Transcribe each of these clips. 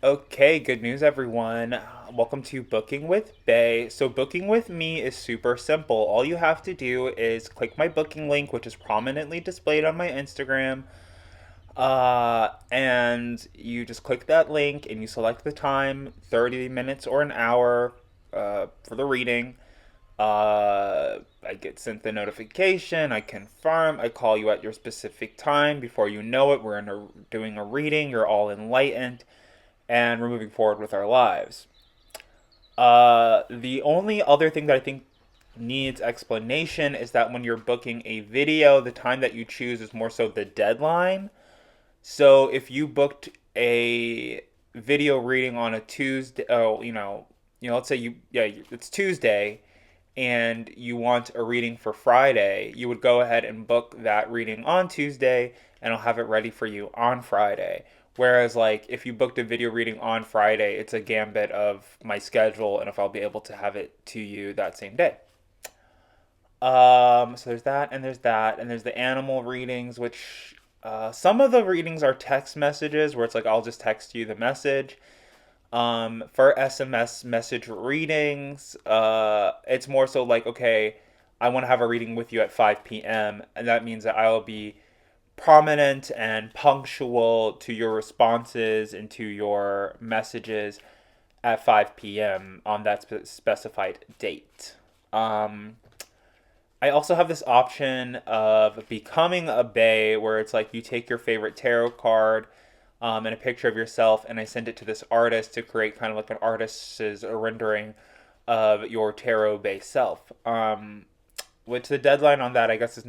Okay, good news, everyone. Welcome to Booking with Bay. So, booking with me is super simple. All you have to do is click my booking link, which is prominently displayed on my Instagram. And you just click that link and you select the time 30 minutes or an hour for the reading. I get sent the notification, I confirm, I call you at your specific time. Before you know it, doing a reading, you're all enlightened and we're moving forward with our lives. The only other thing that I think needs explanation is that when you're booking a video, the time that you choose is more so the deadline. So if you booked a video reading on a Tuesday, let's say it's Tuesday, and you want a reading for Friday, you would go ahead and book that reading on Tuesday and I'll have it ready for you on Friday. Whereas, like, if you booked a video reading on Friday, it's a gambit of my schedule and if I'll be able to have it to you that same day. So there's that, and there's that, and there's the animal readings, which some of the readings are text messages where it's like I'll just text you the message. For SMS message readings, it's more so like, okay, I want to have a reading with you at 5 p.m., and that means that I'll be prominent and punctual to your responses and to your messages at 5 p.m. on that specified date. Um, I also have this option of becoming a bae where it's like you take your favorite tarot card and a picture of yourself, and I send it to this artist to create kind of like an artist's rendering of your tarot based self. Which the deadline on that, I guess,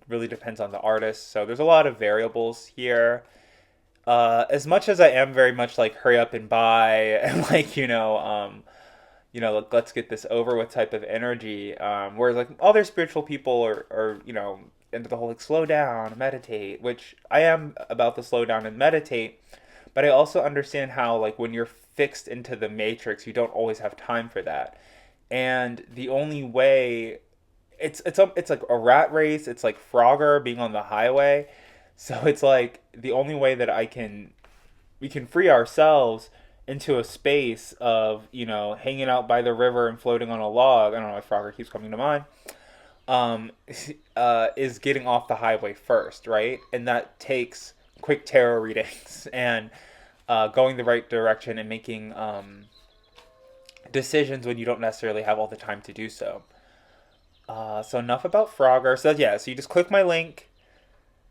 really depends on the artist. So there's a lot of variables here. As much as I am very much like hurry up and buy and like like, let's get this over with type of energy. Whereas like other spiritual people are into the whole like slow down, meditate, which I am about the slow down and meditate, but I also understand how like when you're fixed into the matrix, you don't always have time for that. And the only way it's like a rat race. It's like Frogger being on the highway. So it's like the only way that we can free ourselves into a space of hanging out by the river and floating on a log. I don't know why Frogger keeps coming to mind. Um, is getting off the highway first, right? And that takes quick tarot readings and going the right direction and making decisions when you don't necessarily have all the time to do so. So enough about Frogger. So yeah, so you just click my link.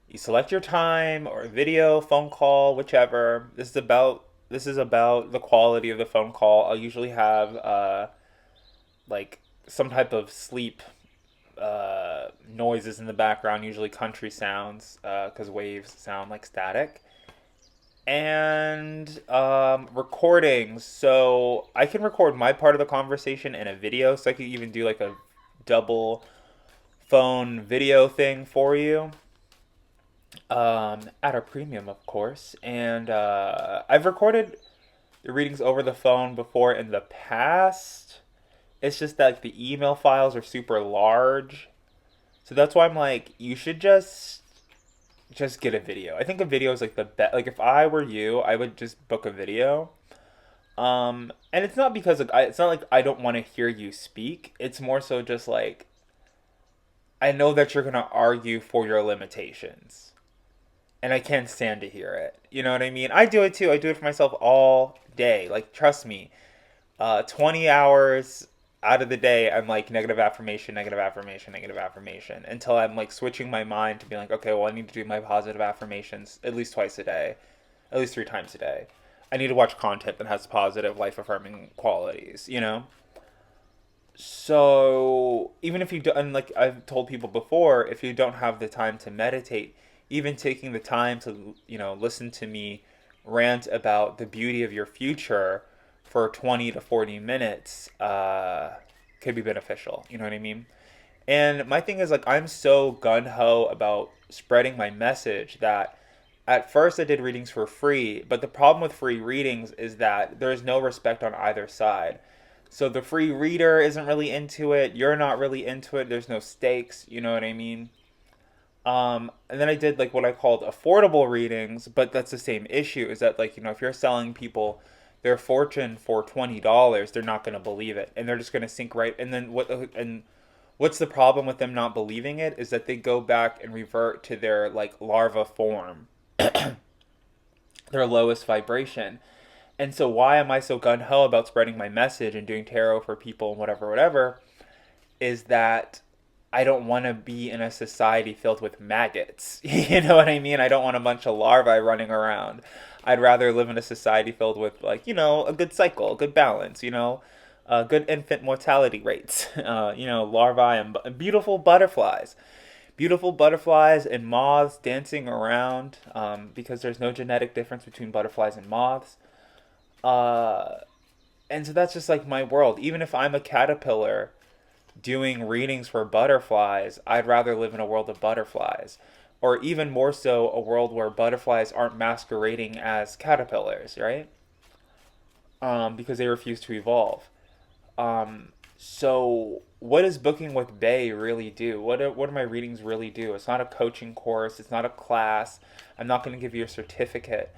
You select your time or video, phone call, whichever. This is about the quality of the phone call. I'll usually have like some type of sleep noises in the background, usually country sounds, because waves sound like static. And recordings. So I can record my part of the conversation in a video. So I could even do like a double phone video thing for you at a premium, of course. And I've recorded the readings over the phone before in the past. It's just that like, the email files are super large, so that's why I'm like, you should just get a video. I think a video is like the best. Like if I were you, I would just book a video. And it's not because like it's not like I don't want to hear you speak. It's more so just like I know that you're gonna argue for your limitations and I can't stand to hear it. You know what I mean? I do it too. I do it for myself all day. Like, trust me, 20 hours out of the day, I'm like negative affirmation, negative affirmation, negative affirmation until I'm like switching my mind to be like, okay, well, I need to do my positive affirmations at least twice a day, at least 3 times a day. I need to watch content that has positive, life affirming qualities. So even if you do, and like I've told people before, if you don't have the time to meditate, even taking the time to listen to me rant about the beauty of your future for 20 to 40 minutes could be beneficial. You know what I mean? And my thing is like I'm so gun ho about spreading my message that at first I did readings for free, but the problem with free readings is that there's no respect on either side. So the free reader isn't really into it, you're not really into it, there's no stakes, you know what I mean? And then I did like what I called affordable readings, but that's the same issue is that like, if you're selling people their fortune for $20, they're not going to believe it, and they're just going to sink right. And then what's the problem with them not believing it is that they go back and revert to their like larva form, their lowest vibration. And so why am I so gun ho about spreading my message and doing tarot for people and whatever, whatever, is that I don't want to be in a society filled with maggots. You know what I mean? I don't want a bunch of larvae running around. I'd rather live in a society filled with, like, a good cycle, a good balance, good infant mortality rates, larvae and beautiful butterflies. Beautiful butterflies and moths dancing around, because there's no genetic difference between butterflies and moths. Uh, and so that's just like my world. Even if I'm a caterpillar doing readings for butterflies, I'd rather live in a world of butterflies. Or even more so, a world where butterflies aren't masquerading as caterpillars, right? Because they refuse to evolve. So, what does booking with Bay really do? What do my readings really do? It's not a coaching course. It's not a class. I'm not going to give you a certificate,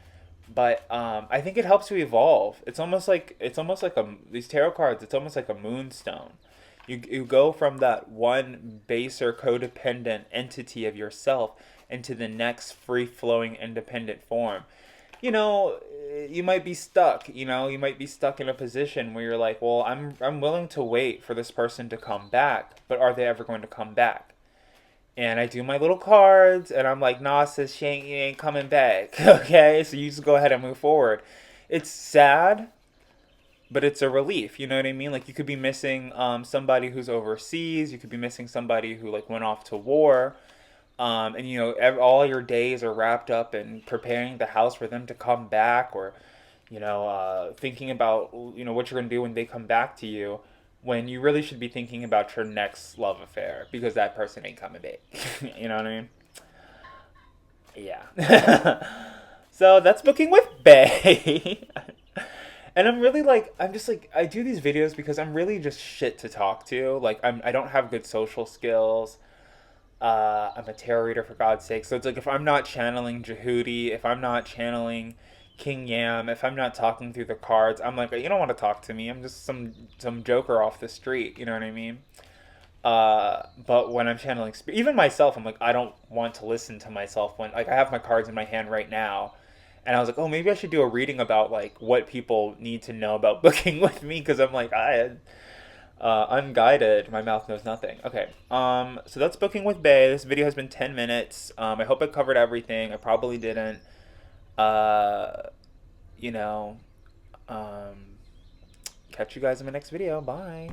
but I think it helps you evolve. It's almost like these tarot cards. It's almost like a moonstone. You go from that one baser codependent entity of yourself into the next free flowing independent form. you know, you might be stuck. You might be stuck in a position where you're like, well, I'm willing to wait for this person to come back, but are they ever going to come back? And I do my little cards, and I'm like, nah, sis, she ain't coming back. Okay, so you just go ahead and move forward. It's sad, but it's a relief. You know what I mean? Like, you could be missing somebody who's overseas. You could be missing somebody who like went off to war. And all your days are wrapped up in preparing the house for them to come back, or thinking about what you're gonna do when they come back to you. When you really should be thinking about your next love affair, because that person ain't coming back. You know what I mean? Yeah. So that's booking with Bay. And I'm just like, I do these videos because I'm really just shit to talk to. Like, I don't have good social skills. I'm a tarot reader, for God's sake. So it's like, if I'm not channeling Jehudi, if I'm not channeling King Yam, if I'm not talking through the cards, I'm like, you don't want to talk to me. I'm just some joker off the street. You know what I mean? But when I'm channeling, even myself, I'm like, I don't want to listen to myself when, like, I have my cards in my hand right now. And I was like, oh, maybe I should do a reading about like what people need to know about booking with me, because I'm like, unguided, my mouth knows nothing. Okay. So that's booking with Bay. This video has been 10 minutes. I hope I covered everything. I probably didn't. Uh, you know, um, Catch you guys in my next video. Bye.